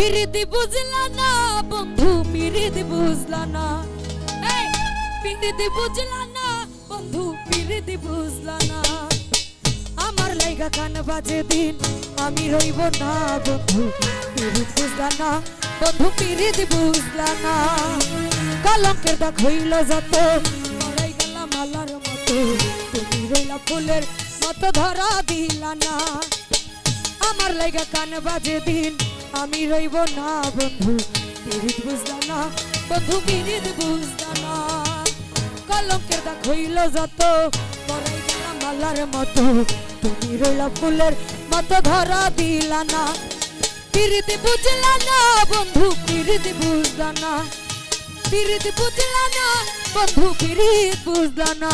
পিরিতি বুঝলা না বন্ধু, পিরিতি বুঝলা না, এই পিরিতি বুঝলা না বন্ধু, পিরিতি বুঝলা না। আমার লাইগা কান বাজে দিন আমি রইব না বন্ধু, পিরিতি বুঝলা না বন্ধু, পিরিতি বুঝলা না। কলঙ্কের দাগ হইল যত, মরাই গেলাম মালার মতো, তুমি রইলা ফুলের মতো ধরা দিলা না। আমার লাইগা কান বাজে দিন আমি রইব না বন্ধু, পিরিত বুঝলা না বন্ধু, পিরিত বুঝলা না। কলঙ্কের দাগ হইল যত, মরাই গেলাম মালার মতো, তুমি রইলা ফুলের মতো ধরা দিলা না। পিরিত বুঝলা না বন্ধু, পিরিত বুঝলা না, পিরিত বুঝলা না বন্ধু, পিরিত বুঝলা না।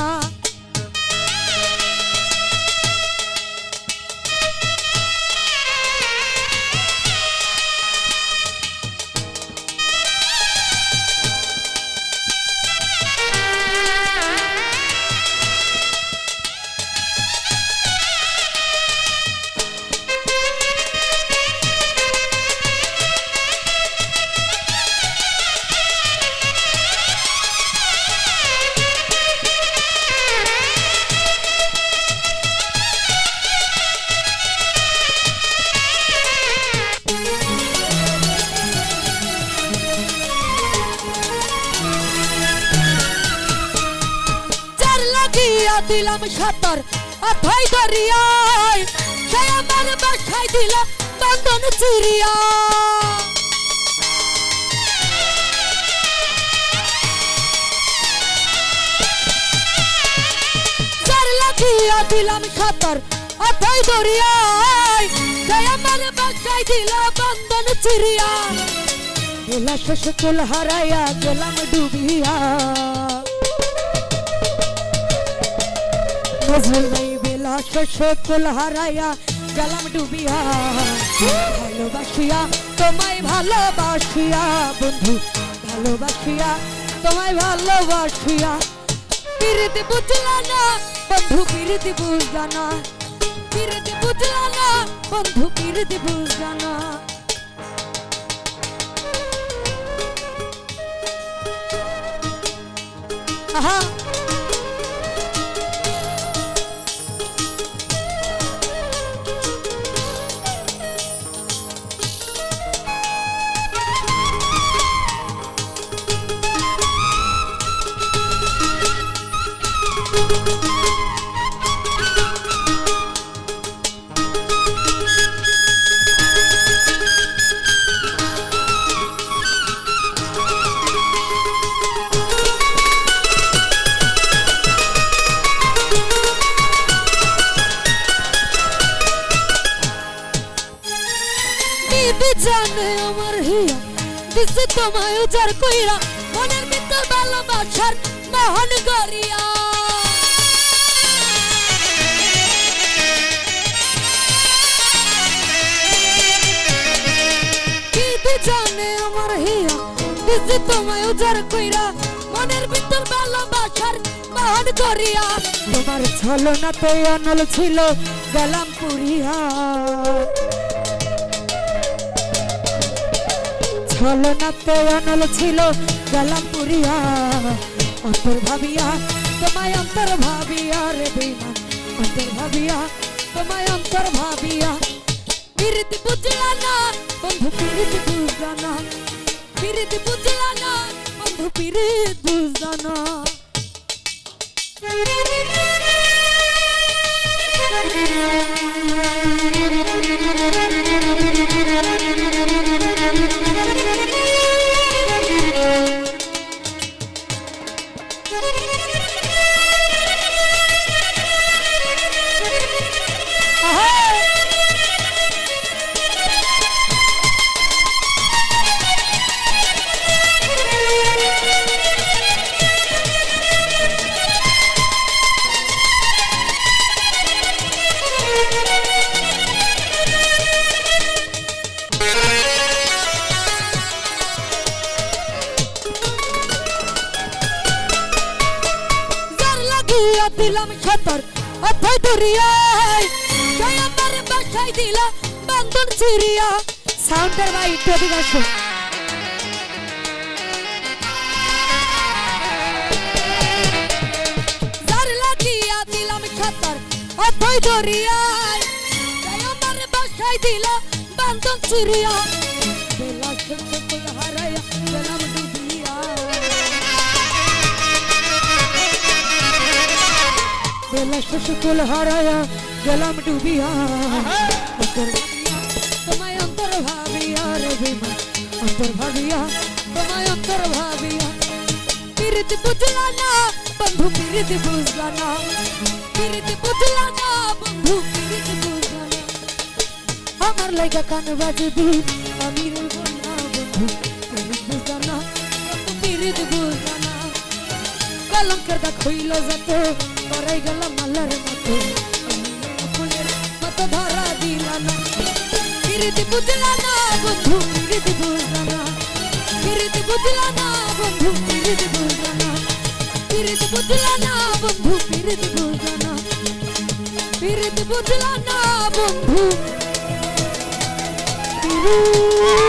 দিলাম সাঁতার অথই দরিয়ায়, সে আমার বাসায় দিল বন্ধন চিরিয়া। চার লাখিয়া দিলাম সাঁতার অথই দরিয়ায়, সে আমার বাসায় দিল বন্ধন চিরিয়া। বেলা শেষে কুল হারাইয়া গেলাম ডুবিয়া, বেলা শেষে কুল হারাইয়া গেলাম ডুবিয়া। ভালোবাসিয়া তোমায় ভালোবাসিয়া বন্ধু, ভালোবাসিয়া তোমায় ভালোবাসিয়া। পিরিতি বুঝলা না বন্ধু, পিরিতি বুঝলা না, পিরিতি বুঝলা না বন্ধু, পিরিতি বুঝলা না। আহা জানে আমার হিয়া দিছে তোমায় উজাড় কইরা, মনের ভিতর ভালোবাসার মোহন গড়িয়া। কি জানে আমার হিয়া দিছে তোমায় উজাড় কইরা, মনের ভিতর ভালোবাসার মোহন গড়িয়া। তোমার ছলনাতে অনল ছিল গেলাম পুরিয়া, ছলনাতে অনল ছিল গেলাম পুরিয়া। অন্তর ভাবিয়া তোমায় অন্তর ভাবিয়া রে বেঈমান, অন্তর ভাবিয়া তোমায় অন্তর ভাবিয়া। পিরিতি বুঝলা না বন্ধু, পিরিতি বুঝলা না, পিরিতি বুঝলা না বন্ধু, পিরিতি বুঝলা না। দিলাম সাঁতার অথই দরিয়ায়, সে আমার বাসায় দিল বন্ধন চিরিয়া। সাউন্ডের ভাই একটু এদিকে আসো। যার লাগিয়া দিলাম খাতার অথই জরিয়ায় তাই আমার বাসায় দিল বান্ধন চিরিয়া বেলা সকল হারায়া গেলাম ডুবিয়া বেলা সকল হারায়া গেলাম ডুবিয়া তোমায় অন্তর ভাবিয়া রে বিমা অন্তর ভাবিয়া তোমায় অন্তর ভাবিয়া পিরিতি বুঝলা না বন্ধু পিরিতি বুঝলা না পিরিতি বুঝলা না বন্ধু পিরিতি বুঝলা না আমার লাগা কান বাজে দিন আমি রইব না বন্ধু পিরিতি বুঝলা না বন্ধু পিরিতি বুঝলা না কলঙ্কের দাগ হইল যত করাই গেলাম মালার মতো ফুলের মতো ধরা দিলা না পিরিতি বুঝলা না বন্ধু পিরিতি বুঝলা না পিরিতি বুঝলা না বন্ধু পিরিতি বুঝলা না পিরিতি বুঝলা না বন্ধু পিরিতি বুঝলা না পিরিতি বুঝলা না বন্ধু পিরিতি